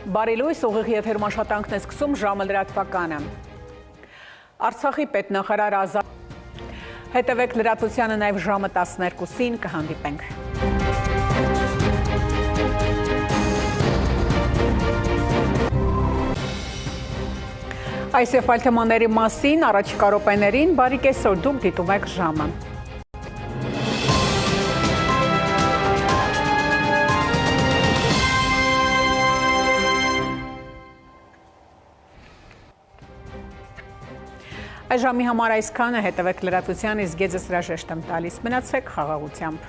Բարի լույս, ուղիղ եթերում աշխատանքն է սկսում ժամը լրատվականը։ Արցախի պետնախարար Ազատ հետևեք լրատվությանը նաև ժամը 12-ին կհանդիպենք։ Այս և այլ թեմաների մասին առաջիկա րոպեներին բարի կեսօր, դուք դիտում եք ժամը։ Այս ժամի համար այսքանը, հետևեք լրատվության, իսկ գեձս հրաժեշտ եմ տալիս, մնացեք խաղաղությամբ։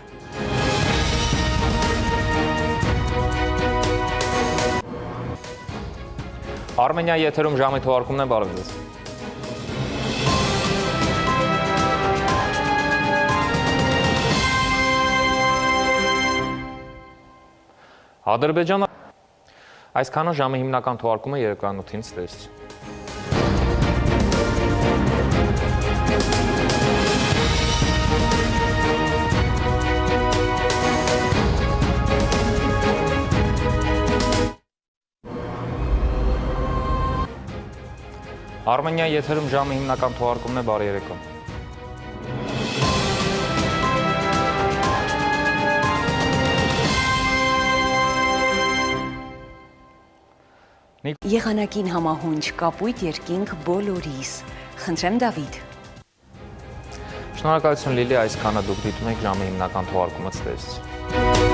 Արմենիա եթերում ժամի թողարկումն է, բարև ձեզ։ Ադրբեջանը այսքանը ժամի հիմնական թողարկումը երեկոյան 8-ին ստեղծի։ Արմենիա եթերում ժամի հիմնական թողարկումն է, բարի երեկո։ Եղանակին համահունչ կապույտ երկինք բոլորիս։ Խնդրեմ Դավիթ։ Շնորհակալություն Լիլի, այսքանը դուք դիտում եք ժամի հիմնական թողարկումը ստեղծի։